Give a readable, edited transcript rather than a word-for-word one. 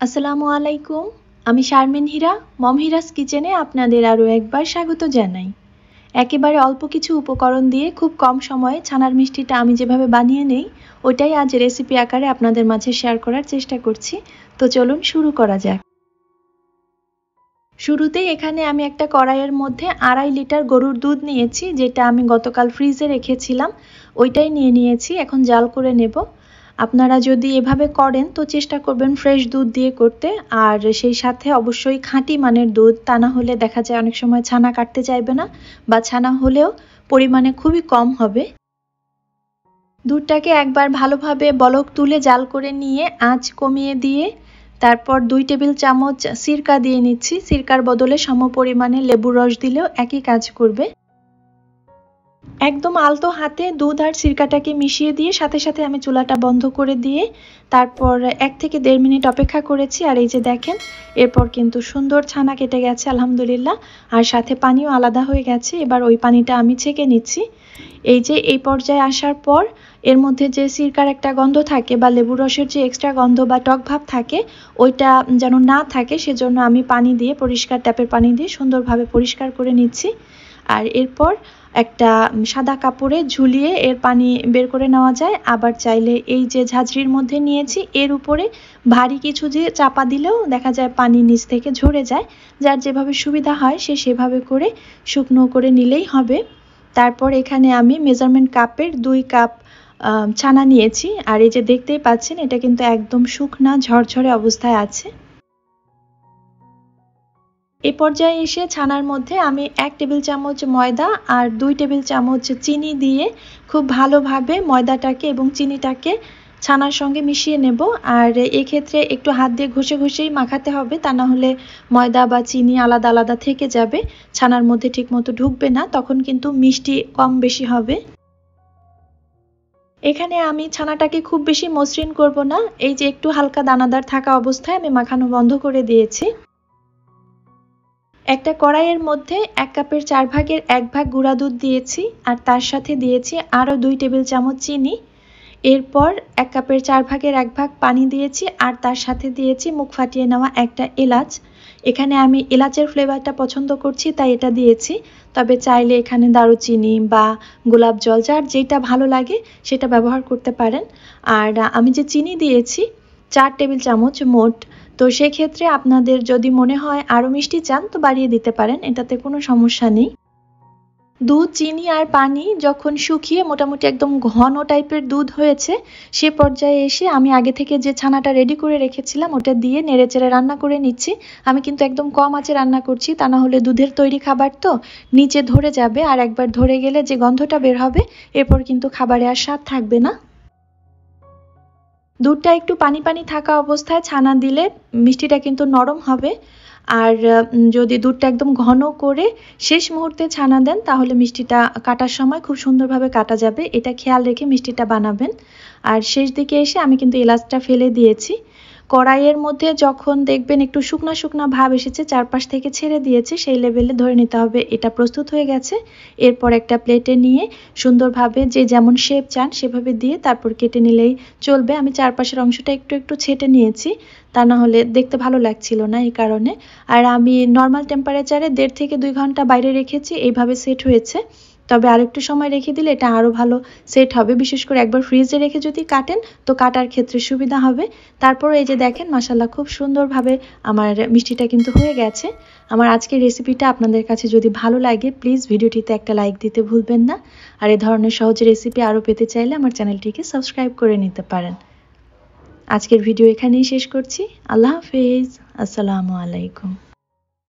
আসসালামু আলাইকুম। আমি শারমিন হীরা, মম হিরাস কিচেনে আপনাদের আরও একবার স্বাগত জানাই। একেবারে অল্প কিছু উপকরণ দিয়ে খুব কম সময়ে ছানার মিষ্টিটা আমি যেভাবে বানিয়ে নেই, ওটাই আজ রেসিপি আকারে আপনাদের মাঝে শেয়ার করার চেষ্টা করছি। তো চলুন শুরু করা যাক। শুরুতেই এখানে আমি একটা কড়াইয়ের মধ্যে 2.5 লিটার গরুর দুধ নিয়েছি, যেটা আমি গতকাল ফ্রিজে রেখেছিলাম, ওইটাই নিয়েছি। এখন জাল করে নেব। আপনারা যদি এভাবে করেন তো চেষ্টা করবেন ফ্রেশ দুধ দিয়ে করতে, আর সেই সাথে অবশ্যই খাঁটি মানের দুধ, তা না হলে দেখা যায় অনেক সময় ছানা কাটতে চাইবে না, বা ছানা হলেও পরিমাণে খুবই কম হবে। দুধটাকে একবার ভালোভাবে বলক তুলে জাল করে নিয়ে আঁচ কমিয়ে দিয়ে তারপর 2 টেবিল চামচ সিরকা দিয়ে নিচ্ছি। সিরকার বদলে সমপরিমাণে লেবুর রস দিলেও একই কাজ করবে। একদম আলতো হাতে দুধ আর সিরকাটাকে মিশিয়ে দিয়ে সাথে সাথে আমি চুলাটা বন্ধ করে দিয়ে তারপর 1 থেকে 1.5 মিনিট অপেক্ষা করেছি। আর এই যে দেখেন, এরপর কিন্তু সুন্দর ছানা কেটে গেছে আলহামদুলিল্লাহ, আর সাথে পানিও আলাদা হয়ে গেছে। এবার ওই পানিটা আমি ছেঁকে নিচ্ছি। এই যে এই পর্যায়ে আসার পর এর মধ্যে যে সিরকার একটা গন্ধ থাকে বা লেবুর রসের যে এক্সট্রা গন্ধ বা টক ভাব থাকে, ওইটা যেন না থাকে সেজন্য আমি পানি দিয়ে, পরিষ্কার ট্যাপের পানি দিয়ে সুন্দরভাবে পরিষ্কার করে নিচ্ছি। আর এরপর একটা সাদা কাপড়ে ঝুলিয়ে এর পানি বের করে নেওয়া যায়। আবার চাইলে এই যে ঝাঁঝরির মধ্যে নিয়েছি, এর উপরে ভারী কিছু দিয়ে চাপা দিলেও দেখা যায় পানি নিচ থেকে ঝরে যায়। যার যেভাবে সুবিধা হয় সে সেভাবে করে শুকনো করে নিলেই হবে। তারপর এখানে আমি মেজারমেন্ট কাপের 2 কাপ ছানা নিয়েছি। আর এই যে দেখতেই পাচ্ছেন, এটা কিন্তু একদম শুকনা ঝরঝরে অবস্থায় আছে। এই পর্যায়ে এসে ছানার মধ্যে আমি 1 টেবিল চামচ ময়দা আর 2 টেবিল চামচ চিনি দিয়ে খুব ভালোভাবে ময়দাটাকে এবং চিনিটাকে ছানার সঙ্গে মিশিয়ে নেব। আর এক্ষেত্রে একটু হাত দিয়ে ঘষে ঘষেই মাখাতে হবে, তা না হলে ময়দা বা চিনি আলাদা আলাদা থেকে যাবে, ছানার মধ্যে ঠিকমতো ঢুকবে না, তখন কিন্তু মিষ্টি কম বেশি হবে। এখানে আমি ছানাটাকে খুব বেশি মসৃণ করব না, এই যে একটু হালকা দানাদার থাকা অবস্থায় আমি মাখানো বন্ধ করে দিয়েছি। একটা কড়াইয়ের মধ্যে 1 কাপের 4 ভাগের 1 ভাগ গুঁড়া দুধ দিয়েছি, আর তার সাথে দিয়েছি আরও 2 টেবিল চামচ চিনি। এরপর 1 কাপের 4 ভাগের 1 ভাগ পানি দিয়েছি, আর তার সাথে দিয়েছি মুখ ফাটিয়ে নেওয়া একটা এলাচ। এখানে আমি এলাচের ফ্লেভারটা পছন্দ করছি তাই এটা দিয়েছি, তবে চাইলে এখানে দারুচিনি বা গোলাপ জল, যার যেটা ভালো লাগে সেটা ব্যবহার করতে পারেন। আর আমি যে চিনি দিয়েছি 4 টেবিল চামচ মোট, তো সেক্ষেত্রে আপনাদের যদি মনে হয় আরও মিষ্টি চান তো বাড়িয়ে দিতে পারেন, এটাতে কোনো সমস্যা নেই। দুধ, চিনি আর পানি যখন শুকিয়ে মোটামুটি একদম ঘন টাইপের দুধ হয়েছে, সে পর্যায়ে এসে আমি আগে থেকে যে ছানাটা রেডি করে রেখেছিলাম ওটা দিয়ে নেড়েচেড়ে রান্না করে নিচ্ছি। আমি কিন্তু একদম কম আঁচে রান্না করছি, তা না হলে দুধের তৈরি খাবার তো নিচে ধরে যাবে, আর একবার ধরে গেলে যে গন্ধটা বের হবে এরপর কিন্তু খাবারে আর স্বাদ থাকবে না। দুধটা একটু পানি পানি থাকা অবস্থায় ছানা দিলে মিষ্টিটা কিন্তু নরম হবে, আর যদি দুধটা একদম ঘন করে শেষ মুহূর্তে ছানা দেন তাহলে মিষ্টিটা কাটার সময় খুব সুন্দরভাবে কাটা যাবে, এটা খেয়াল রেখে মিষ্টিটা বানাবেন। আর শেষ দিকে এসে আমি কিন্তু এলাচটা ফেলে দিয়েছি। কড়াইয়ের মধ্যে যখন দেখবেন একটু শুকনা শুকনা ভাব এসেছে, চারপাশ থেকে ছেড়ে দিয়েছে, সেই লেভেলে ধরে নিতে হবে এটা প্রস্তুত হয়ে গেছে। এরপর একটা প্লেটে নিয়ে সুন্দরভাবে যে যেমন শেপ চান সেভাবে দিয়ে তারপর কেটে নিলেই চলবে। আমি চারপাশের অংশটা একটু একটু ছেটে নিয়েছি, তা না হলে দেখতে ভালো লাগছিল না, এই কারণে। আর আমি নর্মাল টেম্পারেচারে 1.5 থেকে 2 ঘন্টা বাইরে রেখেছি, এইভাবে সেট হয়েছে। তবে আরেকটু সময় রেখে দিলে এটা আরও ভালো সেট হবে, বিশেষ করে একবার ফ্রিজে রেখে যদি কাটেন তো কাটার ক্ষেত্রে সুবিধা হবে। তারপর এই যে দেখেন, মাশাআল্লাহ খুব সুন্দরভাবে আমার মিষ্টিটা কিন্তু হয়ে গেছে। আমার আজকের রেসিপিটা আপনাদের কাছে যদি ভালো লাগে প্লিজ ভিডিওটিতে একটা লাইক দিতে ভুলবেন না। আর এই ধরনের সহজ রেসিপি আরও পেতে চাইলে আমার চ্যানেলটিকে সাবস্ক্রাইব করে নিতে পারেন। আজকের ভিডিও এখানেই শেষ করছি। আল্লাহ হাফেজ, আসসালামু আলাইকুম।